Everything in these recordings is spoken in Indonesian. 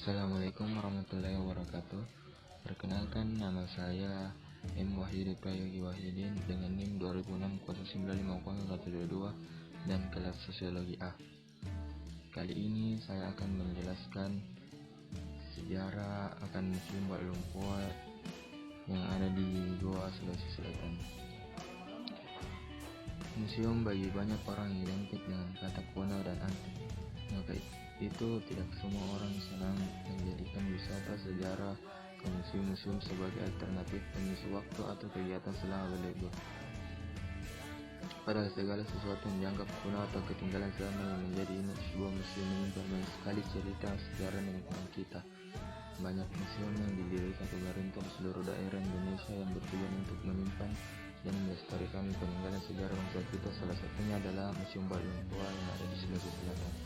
Assalamualaikum warahmatullahi wabarakatuh. Perkenalkan, nama saya M. Wahyudi Prayogi Wahidin dengan NIM 2006095022 dan kelas Sosiologi A. Kali ini saya akan menjelaskan sejarah akan Museum Bak Lumpua yang ada di Goa, Sulawesi Selatan. Museum bagi banyak orang identik dengan kata kuno dan antik. Maka itu tidak semua orang senang menjadikan wisata sejarah ke museum-museum sebagai alternatif pengisi waktu atau kegiatan selama berlibur. Padahal segala sesuatu yang dianggap kuno atau ketinggalan selama yang menjadi image sebuah museum menyimpan banyak sekali cerita sejarah lingkungan kita. Banyak museum yang didirikan pemerintah di seluruh daerah Indonesia yang bertujuan untuk menyimpan dan melestarikan peninggalan sejarah bangsa kita. Salah satunya adalah Museum Bak Lumpua yang ada di Sulawesi Selatan.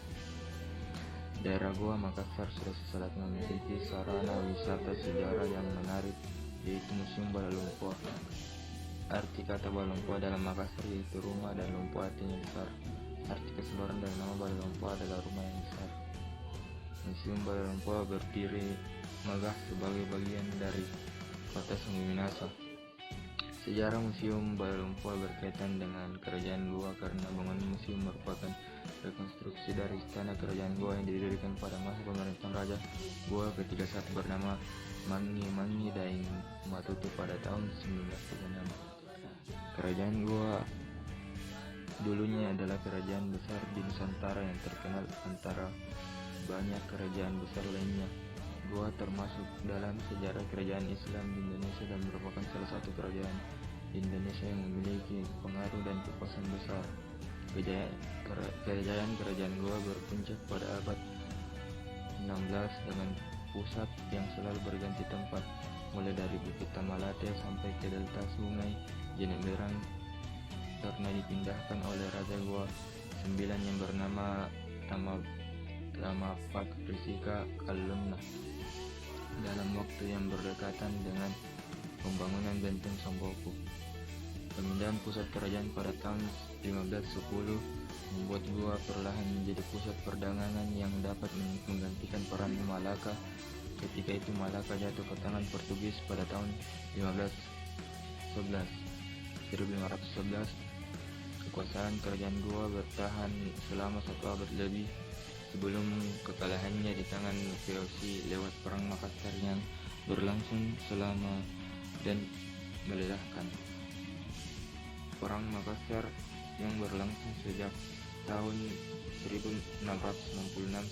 Daerah Goa, Makassar, Sulawesi Selatan memiliki sarana wisata sejarah yang menarik, yaitu Museum Bak Lumpua. Arti kata Bak Lumpua dalam Makassar yaitu rumah, dan Lumpua artinya besar. Arti keseluruhan dari nama Bak Lumpua adalah rumah yang besar. Museum Bak Lumpua berdiri megah sebagai bagian dari kota Sungguh Minasa. Sejarah Museum Bak Lumpua berkaitan dengan Kerajaan Goa karena bangunan museum merupakan rekonstruksi dari istana Kerajaan Goa yang didirikan pada masa pemerintahan Raja Goa ketiga saat bernama Mangi Daeng Matutu pada tahun 1936. Kerajaan Goa dulunya adalah kerajaan besar di Nusantara yang terkenal antara banyak kerajaan besar lainnya. Goa termasuk dalam sejarah kerajaan Islam di Indonesia dan merupakan salah satu kerajaan di Indonesia yang memiliki pengaruh dan kekuasaan besar. Kejayaan kerajaan Goa berpuncak pada abad 16 dengan pusat yang selalu berganti tempat, mulai dari Bukit Tamalate sampai ke delta Sungai Jeneberang karena dipindahkan oleh Raja Goa IX yang bernama Tamapak Risika Kalumna dalam waktu yang berdekatan dengan pembangunan Benteng Somboku. Pemindahan pusat kerajaan pada tahun 1510 membuat Goa perlahan menjadi pusat perdagangan yang dapat menggantikan peran Malaka. Ketika itu Malaka jatuh ke tangan Portugis pada tahun 1511. Kekuasaan kerajaan Goa bertahan selama 1 abad lebih sebelum kekalahannya di tangan VOC lewat Perang Makassar yang berlangsung selama dan melelahkan. Perang Makassar yang berlangsung sejak tahun 1666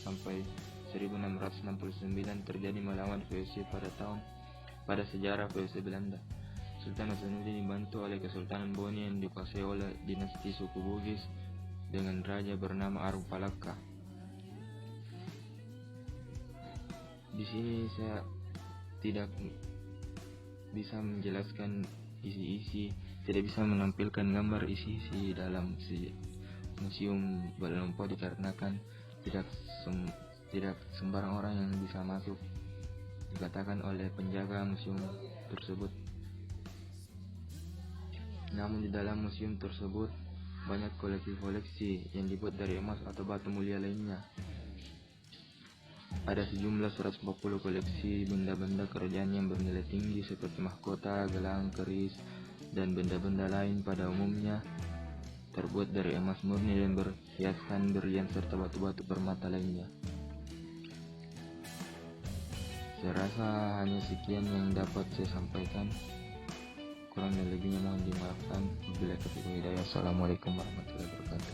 sampai 1669 terjadi melawan VOC pada sejarah VOC Belanda. Sultan Hasanuddin dibantu oleh Kesultanan Boni yang dikuasai oleh dinasti suku Bugis dengan raja bernama Arum Palaka. Di sini saya tidak bisa menjelaskan tidak bisa menampilkan gambar isi dalam Museum Bak Lumpua dikarenakan tidak sembarang orang yang bisa masuk, dikatakan oleh penjaga museum tersebut. Namun di dalam museum tersebut banyak koleksi-koleksi yang dibuat dari emas atau batu mulia lainnya. Ada sejumlah 140 koleksi benda-benda kerajaan yang bernilai tinggi seperti mahkota, gelang, keris, dan benda-benda lain pada umumnya terbuat dari emas murni dan berhiaskan berlian serta batu-batu permata lainnya. Saya rasa hanya sekian yang dapat saya sampaikan. Kurang dan lebihnya mohon dimaafkan. Wabillahi taufiq wal hidayah. Assalamualaikum warahmatullahi wabarakatuh.